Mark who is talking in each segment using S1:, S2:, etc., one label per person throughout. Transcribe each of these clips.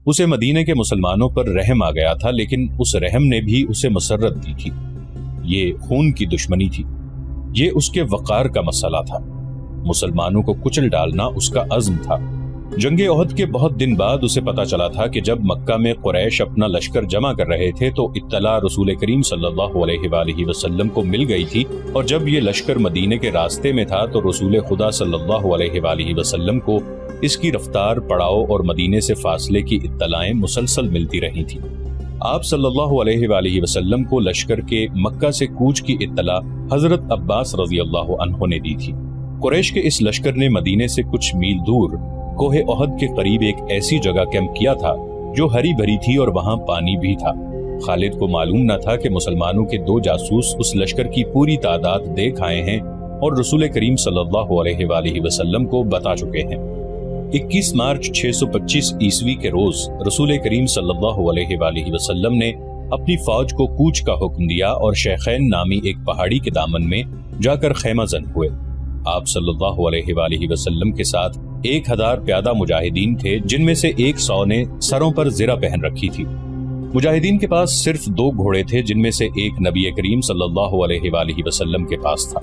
S1: उसे मदीने के मुसलमानों पर रहम आ गया था, लेकिन उस रहम ने भी उसे मसरत दी थी। ये खून की दुश्मनी थी, ये उसके वक़ार का मसला था। मुसलमानों को कुचल डालना उसका अज़्म था। जंगे ओहद के बहुत दिन बाद उसे पता चला था कि जब मक्का में कुरैश अपना लश्कर जमा कर रहे थे तो इत्तला रसूल करीम सल्लल्लाहु अलैहि वसल्लम को मिल गई थी, और जब ये लश्कर मदीने के रास्ते में था तो रसूल खुदा सल्लल्लाहु अलैहि वसल्लम को इसकी रफ्तार, पड़ाव और मदीने से फासले की इत्तलाएं मुसलसल मिलती रही थी। आप सल्लल्लाहु अलैहि वसल्लम को लश्कर के मक्का से कूच की इत्तला हजरत अब्बास रज़ी अल्लाहु अन्हु ने दी थी। कुरैश के इस लश्कर ने मदीने से कुछ मील दूर कोहे ओहद के करीब एक ऐसी जगह कैंप किया था जो हरी भरी थी और वहां पानी भी था। खालिद को मालूम न था कि मुसलमानों के 2 जासूस उस लश्कर की पूरी तादाद देख आए हैं और रसूल करीम सल्लल्लाहु अलैहि वसल्लम को बता चुके हैं। 21 मार्च 625 ईस्वी के रोज रसूल करीम सल्लल्लाहु अलैहि वसल्लम ने अपनी फौज को कूच का हुक्म दिया और शेखैन नामी एक पहाड़ी के दामन में जाकर खैमा जन हुए। आप सल्लल्लाहु अलैहि वसल्लम के साथ 1000 प्यादा मुजाहिदीन थे, जिनमें से 100 ने सरों पर ज़िरा पहन रखी थी। मुजाहिदीन के पास सिर्फ 2 घोड़े थे, जिनमें से एक नबी करीम सल्लल्लाहु अलैहि वसल्लम के पास था।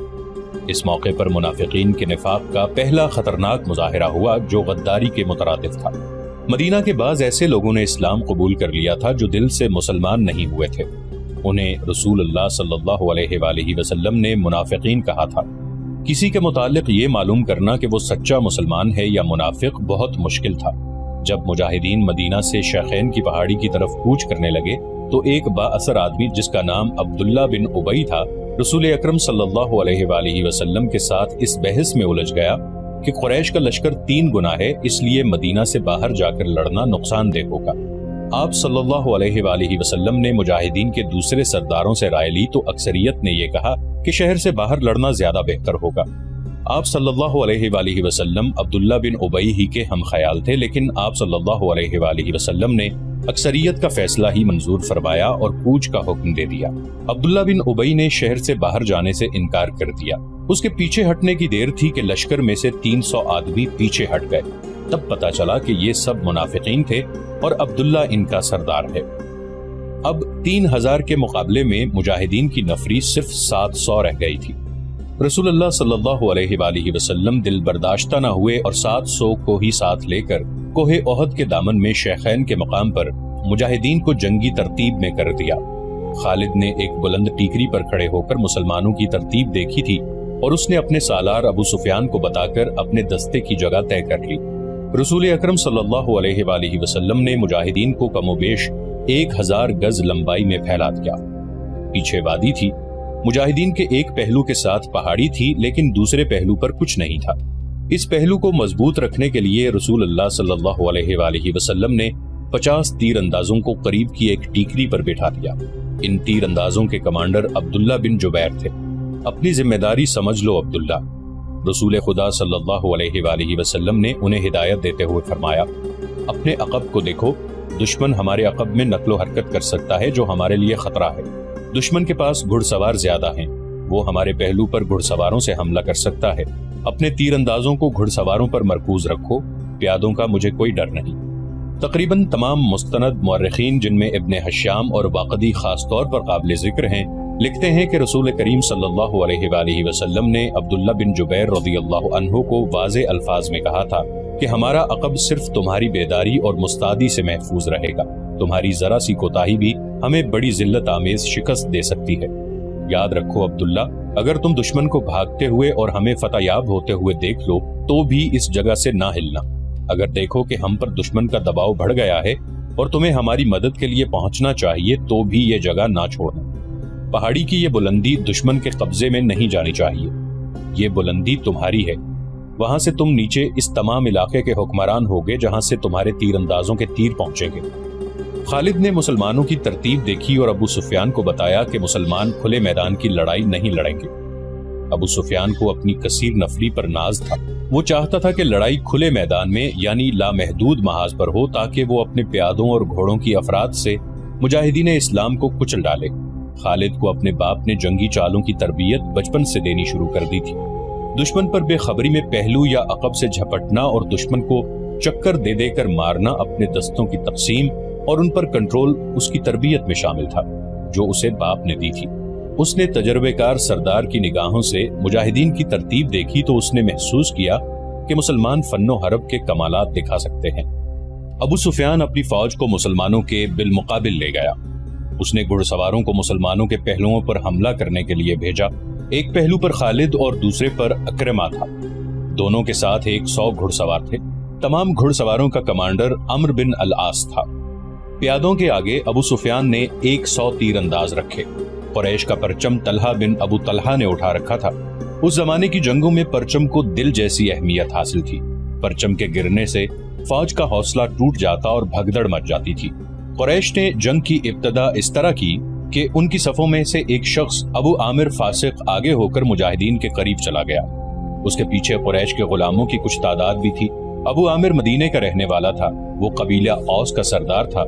S1: इस मौके पर मुनाफिकीन के निफाक का पहला खतरनाक मुजाहिरा हुआ जो गद्दारी के मुतरादिफ था। मदीना के बाद ऐसे लोगों ने इस्लाम कबूल कर लिया था जो दिल से मुसलमान नहीं हुए थे। उन्हें रसूलुल्लाह सल्लल्लाहु अलैहि वसल्लम ने मुनाफिकीन कहा था। किसी के मुतालिक ये मालूम करना कि वो सच्चा मुसलमान है या मुनाफिक बहुत मुश्किल था। जब मुजाहिदीन मदीना से शेखैन की पहाड़ी की तरफ कूच करने लगे तो एक बाअसर आदमी जिसका नाम अब्दुल्ला बिन उबई था रसूल अकरम सल्लल्लाहु अलैहि वसल्लम के साथ इस बहस में उलझ गया कि कुरैश का लश्कर 3 गुना है, इसलिए मदीना से बाहर जाकर लड़ना नुकसानदेह होगा। आप सल्लल्लाहु अलैहि वसल्लम ने मुजाहिदीन के दूसरे सरदारों से राय ली तो अक्सरियत ने यह कहा कि शहर से बाहर लड़ना ज्यादा बेहतर होगा। आप सल्लल्लाहु अलैहि वसल्लम अब्दुल्ला बिन उबई ही के हम ख्याल थे, लेकिन आप सल्लल्लाहु अलैहि वसल्लम ने अक्सरियत का फैसला ही मंजूर फरमाया और कूच का हुक्म दे दिया। अब्दुल्ला बिन उबई ने शहर से बाहर जाने से इनकार कर दिया। उसके पीछे हटने की देर थी कि लश्कर में से 300 आदमी पीछे हट गए। तब पता चला कि ये सब मुनाफिकीन थे और अब्दुल्ला इनका सरदार है। अब 3000 के मुकाबले में मुजाहिदीन की नफरी सिर्फ 700 रह गई थी। रसूलुल्लाह सल्लल्लाहु अलैहि वसल्लम दिल बर्दाश्ता न हुए और 700 को ही साथ लेकर कोहे ओहद के दामन में शेखैन के मकाम पर मुजाहिदीन को जंगी तरतीब में कर दिया। खालिद ने एक बुलंद टीकरी पर खड़े होकर मुसलमानों की तरतीब देखी थी और उसने अपने सालार अबू सुफियान को बताकर अपने दस्ते की जगह तय कर ली। रसूल अकरम सल्लल्लाहु अलैहि वसल्लम ने मुजाहिदीन को कमोबेश 1000 गज लंबाई में फैला दिया। पीछे वादी थी, मुजाहिदीन के एक पहलू के साथ पहाड़ी थी, लेकिन दूसरे पहलू पर कुछ नहीं था। इस पहलू को मजबूत रखने के लिए रसूलुल्लाह सल्लल्लाहु अलैहि वसल्लम ने 50 तीर अंदाजों को करीब की एक टीकरी पर बिठा दिया। इन तीर अंदाजों के कमांडर अब्दुल्ला बिन जुबैर थे। अपनी जिम्मेदारी समझ लो अब्दुल्ला। रसूल खुदा सल्लल्लाहु अलैहि वसल्लम ने उन्हें हिदायत देते हुए फरमाया, अपने अक़ब को देखो, दुश्मन हमारे अक़ब में नक्लो हरकत कर सकता है जो हमारे लिए खतरा है। दुश्मन के पास घुड़सवार ज्यादा हैं, वो हमारे पहलू पर घुड़सवारों से हमला कर सकता है। अपने तीर अंदाजों को घुड़सवारों पर मरकूज रखो, प्यादों का मुझे कोई डर नहीं। तकरीबन तमाम मुस्तनद मुअर्रिखीन, जिनमें इब्ने हश्याम और वाक़दी खास तौर पर काबिल जिक्र हैं, लिखते हैं कि रसूल करीम सल्लल्लाहु अलैहि वसल्लम ने अब्दुल्ला बिन जुबैर रज़ियल्लाहु अन्हु को वाज़े अल्फाज में कहा था कि हमारा अक़ब सिर्फ तुम्हारी बेदारी और मुस्तादी से महफूज रहेगा। तुम्हारी जरा सी कोताही भी हमें बड़ी जिल्लत आमेज शिकस्त दे सकती है। याद रखो अब्दुल्ला, अगर तुम दुश्मन को भागते हुए और हमें फतहयाब होते हुए देख लो तो भी इस जगह से ना हिलना। अगर देखो कि हम पर दुश्मन का दबाव बढ़ गया है और तुम्हें हमारी मदद के लिए पहुंचना चाहिए तो भी ये जगह ना छोड़ना। पहाड़ी की ये बुलंदी दुश्मन के कब्जे में नहीं जानी चाहिए। ये बुलंदी तुम्हारी है। वहां से तुम नीचे इस तमाम इलाके के हुक्मरान होगे जहां से तुम्हारे तीर अंदाजों के तीर पहुंचेंगे। खालिद ने मुसलमानों की तरतीब देखी और अबू सुफियान को बताया कि मुसलमान खुले मैदान की लड़ाई नहीं लड़ेंगे। अबू सुफियान को अपनी कसीर नफरी पर नाज था। वो चाहता था कि लड़ाई खुले मैदान में यानी लामहदूद महाज पर हो ताकि वो अपने प्यादों और घोड़ों की अफराद से मुजाहिदीन इस्लाम को कुचल डाले। खालिद को अपने बाप ने जंगी चालों की तरबियत बचपन से देनी शुरू कर दी थी। दुश्मन पर बेखबरी में पहलू या अक़ब से झपटना और दुश्मन को चक्कर दे देकर मारना अपने दस्तों की तकसीम और उन पर कंट्रोल उसकी तरबियत में शामिल था जो उसे बाप ने दी थी। उसने तजर्बेकार सरदार की निगाहों से मुजाहिदीन की तरतीब देखी तो उसने महसूस किया कि मुसलमान फन्नो हरब के कमालात दिखा सकते हैं। अबू सुफियान अपनी फौज को मुसलमानों के बिलमुकाबिल ले गया। उसने घुड़सवारों को मुसलमानों के पहलुओं पर हमला करने के लिए भेजा। एक पहलू पर खालिद और दूसरे पर अकरमा था। दोनों के साथ 100 घुड़सवार थे। तमाम घुड़सवारों का कमांडर अम्र बिन अल आस था। प्यादों के आगे अबू सुफियान ने 100 तीरंदाज रखे। कुरैश का परचम तलहा बिन अबू तलहा ने उठा रखा था। उस जमाने की जंगों में परचम को दिल जैसी अहमियत हासिल थी। परचम के गिरने से फौज का हौसला टूट जाता और भगदड़ मच जाती थी। कुरैश ने जंग की इब्तदा इस तरह की कि उनकी सफों में से एक शख्स अबू आमिर फासिक आगे होकर मुजाहिदीन के करीब चला गया। उसके पीछे कुरैश के गुलामों की कुछ तादाद भी थी। अबू आमिर मदीने का रहने वाला था। वो कबीला औस का सरदार था।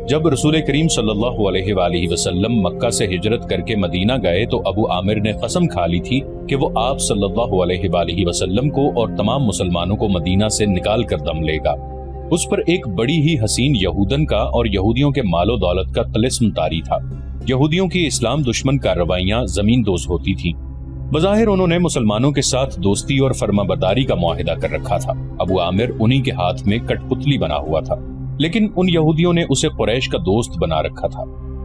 S1: जब रसूल करीम सल्लल्लाहु अलैहि वसल्लम मक्का से हिजरत करके मदीना गए तो अबू आमिर ने कसम खा ली थी कि वो आप सल्लल्लाहु अलैहि वसल्लम को और तमाम मुसलमानों को मदीना से निकाल कर दम लेगा। उस पर एक बड़ी ही हसीन यहूदन का और यहूदियों के मालो दौलत का तिलिस्म तारी था। यहूदियों की इस्लाम दुश्मन कार्रवाइयां जमीन दोज होती थी। बज़ाहिर उन्होंने मुसलमानों के साथ दोस्ती और फर्माबरदारी का मुआहिदा कर रखा था। अबू आमिर उन्हीं के हाथ में कठपुतली बना हुआ था, लेकिन उन यहूदियों ने उसे कुरैश का दोस्त बना रखा था।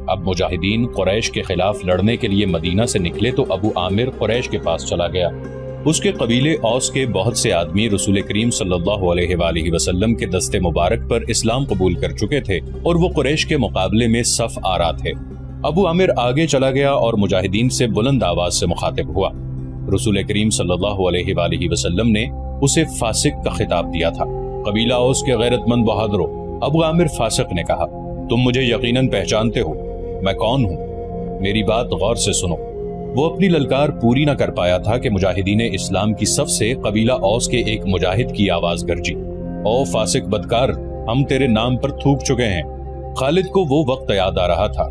S1: अब मुजाहिदीन कुरैश के खिलाफ लड़ने के लिए मदीना से निकले तो अबू आमिर कुरैश के पास चला गया। उसके कबीले औस के बहुत से आदमी रसूल करीम सल्लल्लाहु अलैहि वसल्लम के दस्ते मुबारक पर इस्लाम कबूल कर चुके थे और वो कुरैश के मुकाबले में सफ आरा थे। अबू आमिर आगे चला गया और मुजाहिदीन से बुलंद आवाज से मुखातिब हुआ। रसूल करीम सल्लल्लाहु अलैहि वसल्लम ने उसे फासिक का खिताब दिया था। कबीला औस के गैरतमंद बहादुरों, अबू आमिर फासिक ने कहा, तुम मुझे यकीनन पहचानते हो, मैं कौन हूँ? मेरी बात गौर से सुनो। वो अपनी ललकार पूरी न कर पाया था कि मुजाहिदीन इस्लाम की सफ से कबीला औस के एक मुजाहिद की आवाज गरजी, ओ फासिक बदकार, हम तेरे नाम पर थूक चुके हैं। खालिद को वो वक्त याद आ रहा था।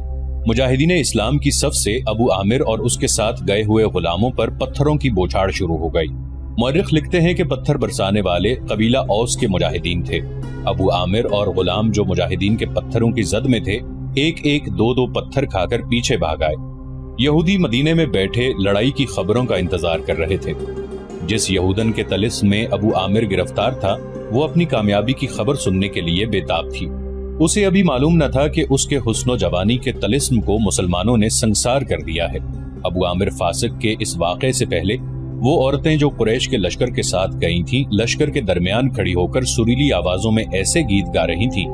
S1: मुजाहिदीन इस्लाम की सफ से अबू आमिर और उसके साथ गए हुए गुलामों पर पत्थरों की बौछार शुरू हो गई। मौरिख लिखते हैं कि पत्थर बरसाने वाले कबीला औस के मुजाहिदीन थे। अबू आमिर और गुलाम जो मुजाहिदीन के पत्थरों की जद में थे, एक एक दो दो पत्थर खाकर पीछे भाग आए। यहूदी मदीने में बैठे लड़ाई की खबरों का इंतजार कर रहे थे। जिस यहूदन के तलिस्म में अबू आमिर गिरफ्तार था, वो अपनी कामयाबी की खबर सुनने के लिए बेताब थी। उसे अभी मालूम न था कि उसके हुस्नो जवानी के तलिस्म को मुसलमानों ने संसार कर दिया है। अबू आमिर फासिक के इस वाक़े से पहले वो औरतें जो कुरैश के लश्कर के साथ गई थीं, लश्कर के दरमियान खड़ी होकर सुरीली आवाजों में ऐसे गीत गा रही थीं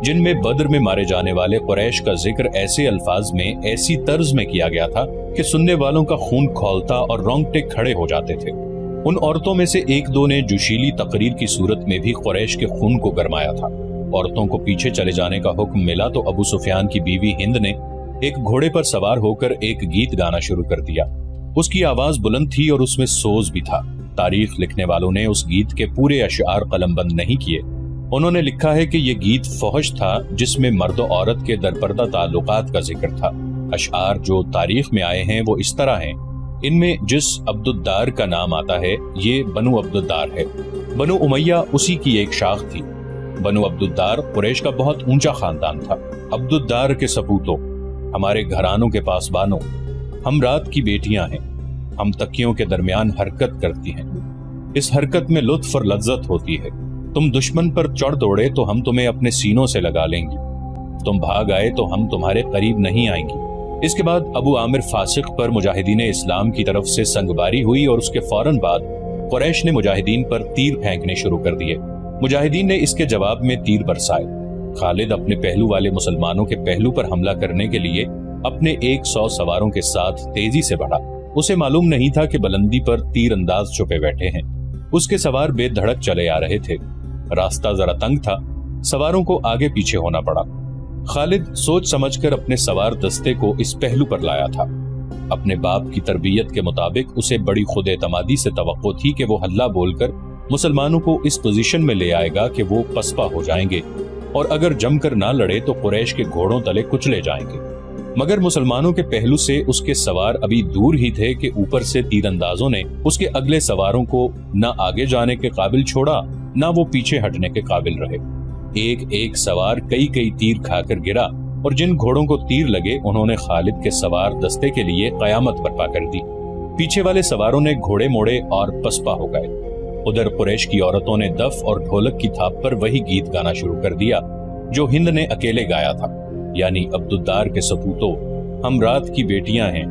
S1: जिनमें बद्र में मारे जाने वाले कुरैश का जिक्र ऐसे अल्फाज में, ऐसी तर्ज में किया गया था कि सुनने वालों का खून खौलता और रोंगटे खड़े हो जाते थे। उन औरतों में से एक दो ने जोशीली तकरीर की सूरत में भी कुरैश के खून को गरमाया था। औरतों को पीछे चले जाने का हुक्म मिला तो अबू सुफियान की बीवी हिंद ने एक घोड़े पर सवार होकर एक गीत गाना शुरू कर दिया। उसकी आवाज बुलंद थी और उसमें सोज भी था। तारीख लिखने वालों ने उस गीत के पूरे अशआर कलमबंद नहीं किए। उन्होंने लिखा है कि यह गीत फहश था जिसमें मर्द और औरत के दरपर्दा ताल्लुकात का जिक्र था। अशआर जो तारीख में आए हैं वो इस तरह हैं। इनमें जिस अब्दुद्दार का नाम आता है ये बनु अब्दुद्दार है। बनु उमैया उसी की एक शाख थी। बनु अब्दुद्दार कुरैश का बहुत ऊंचा खानदान था। अब्दुद्दार के सपूतों, हमारे घरानों के पासबानों, हम रात की बेटियां हैं। हम तकियों के दरमियान हरकत करती हैं। इस हरकत में लुत्फ और लज्जत होती है। तुम दुश्मन पर चढ़ दौड़े तो हम तुम्हें अपने सीनों से लगा लेंगे। तुम भाग आए तो हम तुम्हारे करीब नहीं आएंगे। इसके बाद अबू आमिर फासिक पर मुजाहिदीन इस्लाम की तरफ से संगबारी हुई और उसके फौरन बाद कुरैश ने मुजाहिदीन पर तीर फेंकने शुरू कर दिए। मुजाहिदीन ने इसके जवाब में तीर बरसाए। खालिद अपने पहलू वाले मुसलमानों के पहलू पर हमला करने के लिए अपने 100 सवारों के साथ तेजी से बढ़ा। उसे मालूम नहीं था कि बुलंदी पर तीर अंदाज छुपे बैठे हैं। उसके सवार बेधड़क चले आ रहे थे। रास्ता जरा तंग था, सवारों को आगे पीछे होना पड़ा। खालिद सोच समझकर अपने सवार दस्ते को इस पहलू पर लाया था। अपने बाप की तरबियत के मुताबिक उसे बड़ी खुद एतमादी से तवक्को थी कि वो हल्ला बोलकर मुसलमानों को इस पोजीशन में ले आएगा कि वो पसपा हो जाएंगे और अगर जमकर ना लड़े तो कुरैश के घोड़ों तले कुचले जाएंगे। मगर मुसलमानों के पहलू से उसके सवार अभी दूर ही थे कि ऊपर से तीरंदाजों ने उसके अगले सवारों को न आगे जाने के काबिल छोड़ा نہ وہ پیچھے ہٹنے کے قابل رہے۔ ایک ایک سوار کئی کئی تیر کھا کر گرا اور جن گھوڑوں کو تیر لگے انہوں نے خالد کے سوار دستے کے لیے قیامت برپا کر دی۔ پیچھے والے سواروں نے گھوڑے موڑے اور پسپا ہو گئے۔ ادھر قریش کی عورتوں نے دف اور ڈھولک کی تھاپ پر وہی گیت گانا شروع کر دیا جو ہند نے اکیلے گایا تھا، یعنی عبدالدار کے سپوتوں، ہم رات کی بیٹیاں ہیں۔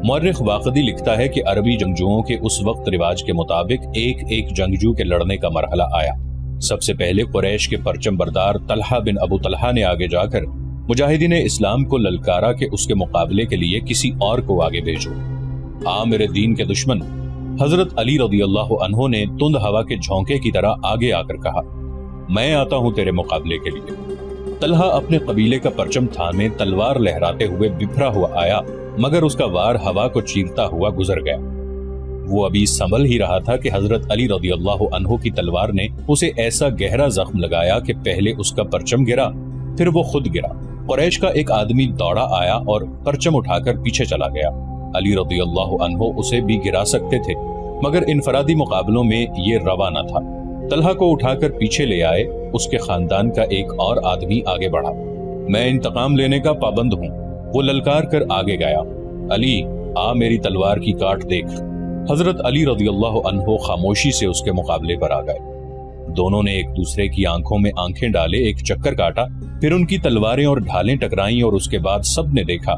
S1: مورخ واقدی لکھتا ہے کہ عربی جنگجوؤں کے اس وقت رواج کے مطابق ایک ایک جنگجو کے لڑنے کا مرحلہ آیا۔ سب سے پہلے قریش کے پرچم بردار طلحہ بن ابو طلحہ نے آگے جا کر مجاہدین اسلام کو للکارا کہ اس کے مقابلے کے لیے کسی اور کو آگے بھیجو۔ میرے دین کے دشمن، حضرت علی رضی اللہ عنہ نے تند ہوا کے جھونکے کی طرح آگے آ کر کہا، میں آتا ہوں تیرے مقابلے کے لیے۔ طلحہ اپنے قبیلے کا پرچم تھامے تلوار لہراتے ہوئے بپھرا ہوا آیا، مگر اس کا وار ہوا کو چیرتا ہوا گزر گیا۔ وہ ابھی سنبھل ہی رہا تھا کہ حضرت علی رضی اللہ عنہ کی تلوار نے اسے ایسا گہرا زخم لگایا کہ پہلے اس کا پرچم گرا، پھر وہ خود گرا۔ قریش کا ایک آدمی دوڑا آیا اور پرچم اٹھا کر پیچھے چلا گیا۔ علی رضی اللہ عنہ اسے بھی گرا سکتے تھے، مگر انفرادی مقابلوں میں یہ روا نہ تھا۔ طلحہ کو اٹھا کر پیچھے لے آئے۔ اس کے خاندان کا ایک اور آدمی آگے بڑھا۔ میں انتقام لینے کا پابند ہوں، وہ للکار کر آگے گیا۔ علی، آ میری تلوار کی کاٹ دیکھ۔ حضرت علی رضی اللہ عنہ خاموشی سے اس کے مقابلے پر آ گئے۔ دونوں نے ایک دوسرے کی آنکھوں میں آنکھیں ڈالے، ایک چکر کاٹا، پھر ان کی تلواریں اور ڈھالیں ٹکرائیں اور اس کے بعد سب نے دیکھا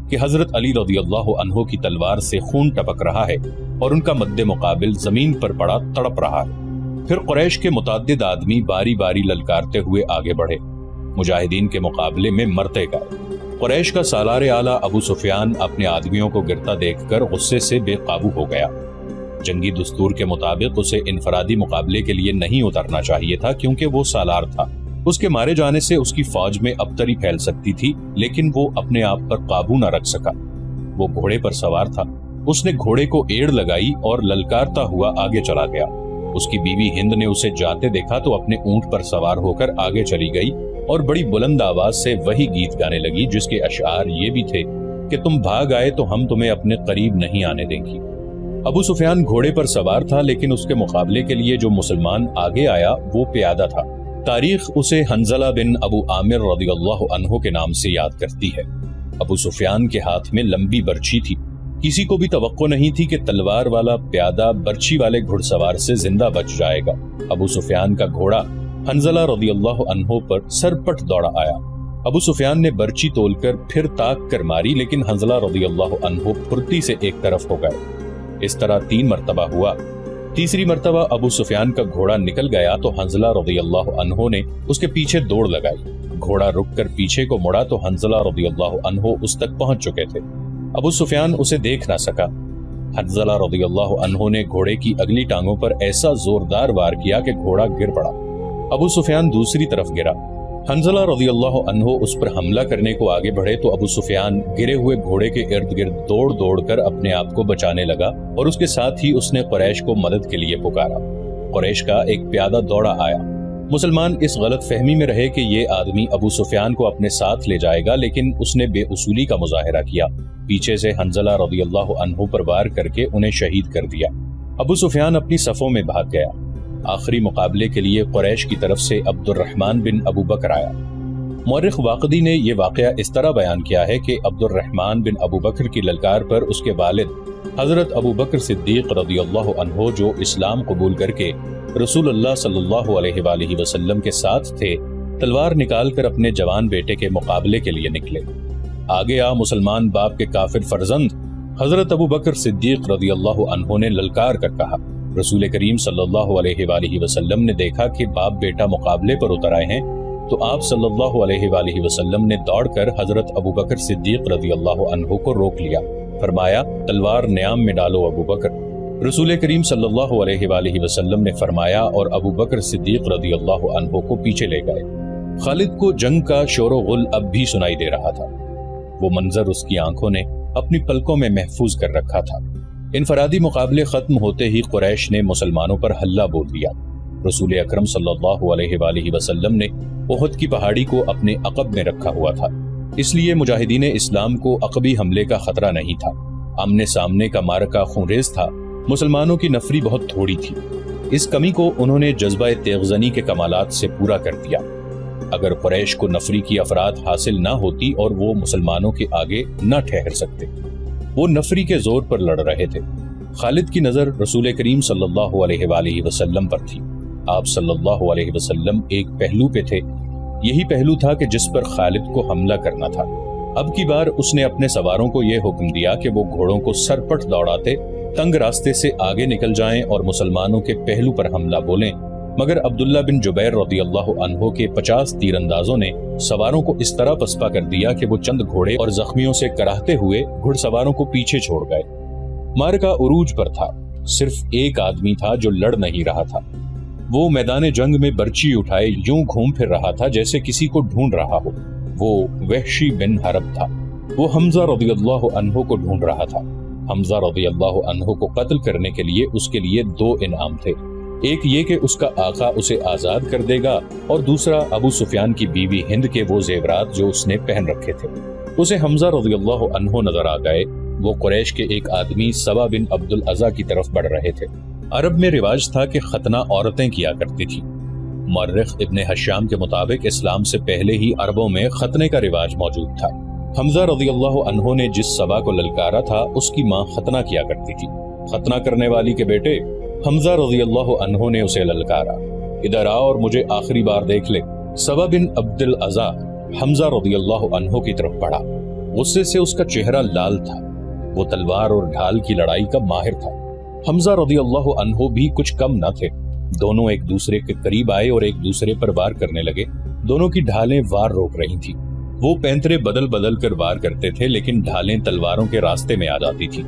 S1: کہ حضرت علی رضی اللہ عنہ کی تلوار سے خون ٹپک رہا ہے اور ان کا مد مقابل زمین پر پڑا تڑپ رہا ہے۔ پھر قریش کے متعدد آدمی باری باری للکارتے ہوئے آگے بڑھے، مجاہدین کے مقابلے میں مرتے گئے۔ قریش کا سالار اعلیٰ ابو سفیان اپنے آدمیوں کو گرتا دیکھ کر غصے سے بے قابو ہو گیا۔ جنگی دستور کے مطابق اسے انفرادی مقابلے کے لیے نہیں اترنا چاہیے تھا، کیونکہ وہ سالار تھا۔ اس کے مارے جانے سے اس کی فوج میں ابتری پھیل سکتی تھی، لیکن وہ اپنے آپ پر قابو نہ رکھ سکا۔ وہ گھوڑے پر سوار تھا، اس نے گھوڑے کو ایڑ لگائی اور للکارتا ہوا آگے چلا گیا۔ اس کی بیوی ہند نے اسے جاتے دیکھا تو اپنے اونٹ پر سوار ہو کر آگے چلی گئی اور بڑی بلند آواز سے وہی گیت گانے لگی جس کے اشعار یہ بھی تھے کہ تم بھاگ آئے تو ہم تمہیں اپنے قریب نہیں آنے دیں گی۔ ابو سفیان گھوڑے پر سوار تھا، لیکن اس کے مقابلے کے لیے جو مسلمان آگے آیا وہ پیادہ تھا۔ تاریخ اسے حنظلہ بن ابو عامر رضی اللہ عنہ کے نام سے یاد کرتی ہے۔ ابو سفیان کے ہاتھ میں لمبی برچھی تھی۔ کسی کو بھی توقع نہیں تھی کہ تلوار والا پیادہ برچھی والے گھڑ سوار سے زندہ بچ جائے گا۔ ابو سفیان کا گھوڑا حنظلہ رضی اللہ عنہ پر سرپٹ دوڑا آیا۔ ابو سفیان نے برچی تول کر پھر تاک کر ماری، لیکن حنظلہ رضی اللہ عنہ پھرتی سے ایک طرف ہو گئے۔ اس طرح 3 مرتبہ ہوا۔ تیسری مرتبہ ابو سفیان کا گھوڑا نکل گیا تو حنظلہ رضی اللہ عنہ نے اس کے پیچھے دوڑ لگائی۔ گھوڑا رک کر پیچھے کو مڑا تو حنظلہ رضی اللہ عنہ اس تک پہنچ چکے تھے۔ ابو سفیان اسے دیکھ نہ سکا۔ حنظلہ رضی اللہ عنہ نے گھوڑے کی اگلی ٹانگوں پر ایسا زوردار وار کیا کہ گھوڑا گر پڑا۔ ابو سفیان دوسری طرف گرا۔ حنظلہ رضی اللہ عنہ اس پر حملہ کرنے کو آگے بڑھے تو ابو سفیان گرے ہوئے گھوڑے کے ارد گرد دوڑ دوڑ کر اپنے آپ کو بچانے لگا، اور اس کے ساتھ ہی اس نے قریش کو مدد کے لیے پکارا۔ قریش کا ایک پیادہ دوڑا آیا۔ مسلمان اس غلط فہمی میں رہے کہ یہ آدمی ابو سفیان کو اپنے ساتھ لے جائے گا، لیکن اس نے بے اصولی کا مظاہرہ کیا۔ پیچھے سے حنظلہ رضی اللہ عنہ پر وار کر کے انہیں شہید کر دیا۔ ابو سفیان اپنی صفوں میں بھاگ گیا۔ آخری مقابلے کے لیے قریش کی طرف سے عبد الرحمن بن ابو بکر آیا۔ مورخ واقدی نے یہ واقعہ اس طرح بیان کیا ہے کہ عبد الرحمن بن ابو بکر کی للکار پر اس کے والد حضرت ابو بکر صدیق رضی اللہ عنہ، جو اسلام قبول کر کے رسول اللہ صلی اللہ علیہ وآلہ وسلم کے ساتھ تھے، تلوار نکال کر اپنے جوان بیٹے کے مقابلے کے لیے نکلے۔ آگے آ مسلمان باپ کے کافر فرزند، حضرت ابو بکر صدیق رضی اللہ عنہ نے للکار کر کہا۔ رسول کریم صلی اللہ علیہ وآلہ وسلم نے دیکھا کہ باپ بیٹا مقابلے پر اتر آئے ہیں، تو آپ صلی اللہ علیہ وآلہ وسلم نے دوڑ کر حضرت ابو بکر صدیق رضی اللہ عنہ کو روک لیا۔ فرمایا، تلوار نیام میں ڈالو ابو بکر۔ رسول کریم صلی اللہ علیہ وآلہ وسلم نے فرمایا اور ابو بکر صدیق رضی اللہ عنہ کو پیچھے لے گئے۔ خالد کو جنگ کا شور و غل اب بھی سنائی دے رہا تھا۔ وہ منظر اس کی آنکھوں نے اپنی پلکوں میں محفوظ کر رکھا تھا۔ انفرادی مقابلے ختم ہوتے ہی قریش نے مسلمانوں پر حلہ بول دیا۔ رسول اکرم صلی اللہ علیہ وآلہ وسلم نے احد کی پہاڑی کو اپنے عقب میں رکھا ہوا تھا، اس لیے مجاہدین اسلام کو عقبی حملے کا خطرہ نہیں تھا۔ آمنے سامنے کا معرکہ خونریز تھا۔ مسلمانوں کی نفری بہت تھوڑی تھی۔ اس کمی کو انہوں نے جذبہ تیغزنی کے کمالات سے پورا کر دیا۔ اگر قریش کو نفری کی افراد حاصل نہ ہوتی اور وہ مسلمانوں کے آگے نہ ٹھہر سکتے، وہ نفری کے زور پر لڑ رہے تھے۔ خالد کی نظر رسول کریم صلی اللہ علیہ وآلہ وسلم پر تھی۔ آپ صلی اللہ علیہ وسلم ایک پہلو پہ تھے، یہی پہلو تھا کہ جس پر خالد کو حملہ کرنا تھا۔ اب کی بار اس نے اپنے سواروں کو یہ حکم دیا کہ وہ گھوڑوں کو سرپٹ دوڑاتے تنگ راستے سے آگے نکل جائیں اور مسلمانوں کے پہلو پر حملہ بولیں، مگر عبداللہ بن جبیر رضی اللہ عنہ کے 50 تیر اندازوں نے سواروں کو اس طرح پسپا کر دیا کہ وہ چند گھوڑے اور زخمیوں سے کراہتے ہوئے گھڑ سواروں کو پیچھے چھوڑ گئے۔ مارکا عروج پر تھا، صرف ایک آدمی تھا جو لڑ نہیں رہا تھا۔ وہ میدان جنگ میں برچی اٹھائے یوں گھوم پھر رہا تھا جیسے کسی کو ڈھونڈ رہا ہو۔ وہ وحشی بن حرب تھا۔ وہ حمزہ رضی اللہ عنہ کو ڈھونڈ رہا تھا۔ حمزہ رضی اللہ عنہ کو قتل کرنے کے لیے اس کے لیے 2 انعام تھے، ایک یہ کہ اس کا آقا اسے آزاد کر دے گا، اور دوسرا ابو سفیان کی بیوی ہند کے وہ زیورات جو اس نے پہن رکھے تھے۔ اسے حمزہ رضی اللہ عنہ نظر آ گئے۔ وہ قریش کے ایک آدمی سبا بن عبد العزا کی طرف بڑھ رہے تھے۔ عرب میں رواج تھا کہ ختنہ عورتیں کیا کرتی تھی۔ مورخ ابن حشام کے مطابق اسلام سے پہلے ہی عربوں میں ختنے کا رواج موجود تھا۔ حمزہ رضی اللہ عنہ نے جس سبا کو للکارا تھا اس کی ماں ختنہ کیا کرتی تھی۔ ختنہ کرنے والی کے بیٹے، حمزہ رضی اللہ عنہ نے اسے للکارا، ادھر آ اور مجھے آخری بار دیکھ لے۔ سبا بن عبد العزا حمزہ رضی اللہ عنہ کی طرف بڑھا۔ غصے سے اس کا چہرہ لال تھا۔ وہ تلوار اور ڈھال کی لڑائی کا ماہر تھا۔ حمزہ رضی اللہ عنہ بھی کچھ کم نہ تھے۔ دونوں ایک دوسرے کے قریب آئے اور ایک دوسرے پر وار کرنے لگے۔ دونوں کی ڈھالیں وار روک رہی تھیں۔ وہ پینترے بدل بدل کر وار کرتے تھے، لیکن ڈھالیں تلواروں کے راستے میں آ جاتی تھی۔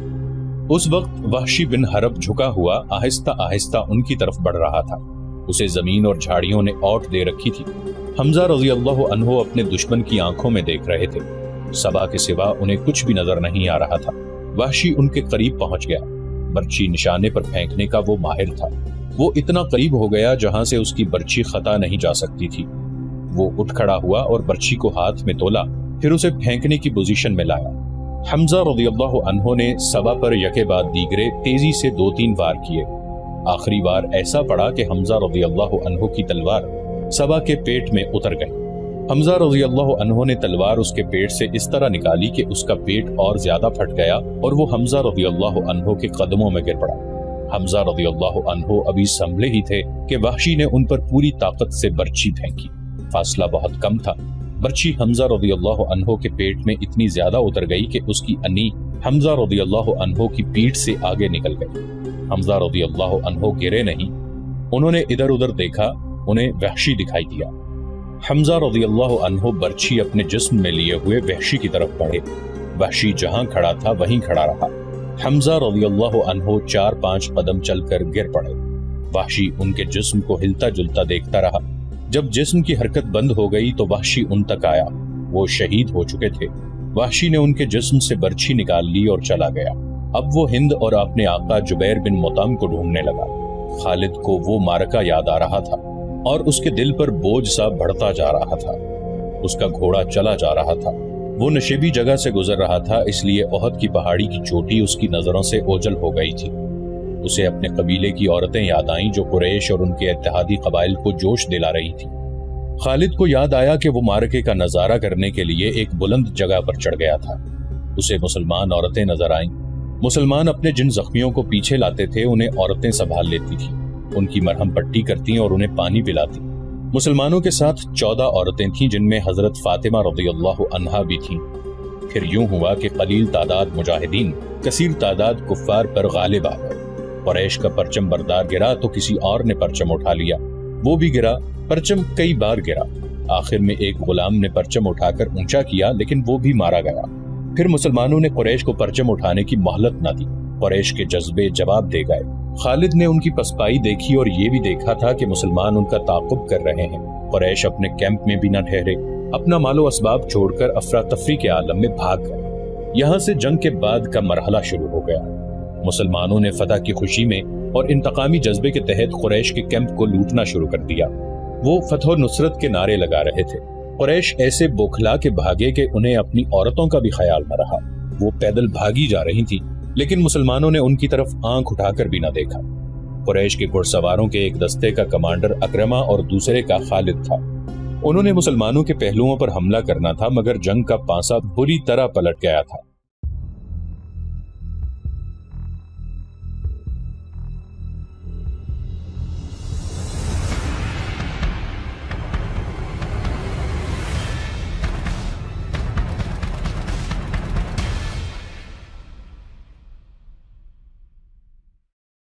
S1: اس وقت وحشی بن حرب جھکا ہوا آہستہ آہستہ ان کی طرف بڑھ رہا تھا۔ اسے زمین اور جھاڑیوں نے اوٹ دے رکھی تھی۔ حمزہ رضی اللہ عنہ اپنے دشمن کی آنکھوں میں دیکھ رہے تھے۔ سبا کے سوا انہیں کچھ بھی نظر نہیں آ رہا تھا۔ وحشی ان کے قریب پہنچ گیا۔ برچی نشانے پر پھینکنے کا وہ ماہر تھا۔ وہ اتنا قریب ہو گیا جہاں سے اس کی برچی خطا نہیں جا سکتی تھی۔ وہ اٹھ کھڑا ہوا اور برچی کو ہاتھ میں تولا، پھر اسے پھینکنے کی پوزیشن میں لایا۔ حمزہ رضی اللہ عنہ نے سبا پر یکے بعد دیگرے تیزی سے 2-3 وار کیے۔ آخری وار ایسا پڑا کہ حمزہ رضی اللہ عنہ کی تلوار سبا کے پیٹ میں اتر گئی۔ حمزہ رضی اللہ عنہ نے تلوار اس کے پیٹ سے اس طرح نکالی کہ اس کا پیٹ اور زیادہ پھٹ گیا اور وہ حمزہ رضی اللہ عنہ کے قدموں میں گر پڑا۔ حمزہ رضی اللہ عنہ ابھی سنبھلے ہی تھے کہ وحشی نے ان پر پوری طاقت سے برچی پھینکی۔ فاصلہ بہت کم تھا۔ برچی حمزہ رضی اللہ عنہ کے پیٹ میں اتنی زیادہ اتر گئی کہ اس کی انی حمزہ رضی اللہ عنہ کی پیٹھ سے آگے نکل گئی۔ حمزہ رضی اللہ عنہ گرے نہیں، انہوں نے ادھر ادھر دیکھا، انہیں وحشی دکھائی دیا۔ حمزہ رضی اللہ عنہ برچی اپنے جسم میں لیے ہوئے وحشی کی طرف بڑھے۔ وحشی جہاں کھڑا تھا وہیں کھڑا رہا۔ حمزہ رضی اللہ عنہ 4-5 قدم چل کر گر پڑے۔ وحشی ان کے جسم کو ہلتا جلتا دیکھتا رہا۔ جب جسم کی حرکت بند ہو گئی تو وحشی ان تک آیا۔ وہ شہید ہو چکے تھے۔ وحشی نے ان کے جسم سے برچھی نکال لی اور چلا گیا۔ اب وہ ہند اور اپنے آقا جبیر بن مطعم کو ڈھونڈنے لگا۔ خالد کو وہ مارکا یاد آ رہا تھا اور اس کے دل پر بوجھ سا بڑھتا جا رہا تھا۔ اس کا گھوڑا چلا جا رہا تھا۔ وہ نشیبی جگہ سے گزر رہا تھا، اس لیے احد کی پہاڑی کی چوٹی اس کی نظروں سے اوجھل ہو گئی تھی۔ اسے اپنے قبیلے کی عورتیں یاد آئیں جو قریش اور ان کے اتحادی قبائل کو جوش دلا رہی تھی۔ خالد کو یاد آیا کہ وہ مارکے کا نظارہ کرنے کے لیے ایک بلند جگہ پر چڑھ گیا تھا۔ اسے مسلمان عورتیں نظر آئیں۔ مسلمان اپنے جن زخمیوں کو پیچھے لاتے تھے انہیں عورتیں سنبھال لیتی تھیں، ان کی مرہم پٹی کرتی اور انہیں پانی پلاتی۔ مسلمانوں کے ساتھ 14 عورتیں تھیں جن میں حضرت فاطمہ رضی اللہ عنہا بھی تھیں۔ پھر یوں ہوا کہ قلیل تعداد مجاہدین کثیر تعداد کفار پر غالب آ گئے۔ قریش کا پرچم بردار گرا تو کسی اور نے پرچم اٹھا لیا، وہ بھی گرا۔ پرچم کئی بار گرا۔ آخر میں ایک غلام نے پرچم اٹھا کر اونچا کیا لیکن وہ بھی مارا گیا۔ پھر مسلمانوں نے قریش کو پرچم اٹھانے کی مہلت نہ دی۔ قریش کے جذبے جواب دے گئے۔ خالد نے ان کی پسپائی دیکھی اور یہ بھی دیکھا تھا کہ مسلمان ان کا تعاقب کر رہے ہیں۔ قریش اپنے کیمپ میں بھی نہ ٹھہرے، اپنا مال و اسباب چھوڑ کر افراتفری کے عالم میں بھاگ گئے۔ یہاں سے جنگ کے بعد کا مرحلہ شروع ہو گیا۔ مسلمانوں نے فتح کی خوشی میں اور انتقامی جذبے کے تحت قریش کے کیمپ کو لوٹنا شروع کر دیا۔ وہ فتح و نصرت کے نعرے لگا رہے تھے۔ قریش ایسے بوکھلا کے بھاگے کہ انہیں اپنی عورتوں کا بھی خیال نہ رہا۔ وہ پیدل بھاگی جا رہی تھی لیکن مسلمانوں نے ان کی طرف آنکھ اٹھا کر بھی نہ دیکھا۔ कुरैश के घुड़सवारों के एक दस्ते का कमांडर अकरमा और दूसरे का खालिद था। उन्होंने मुसलमानों के पहलुओं पर हमला करना था, मगर जंग का पांसा बुरी तरह पलट गया था।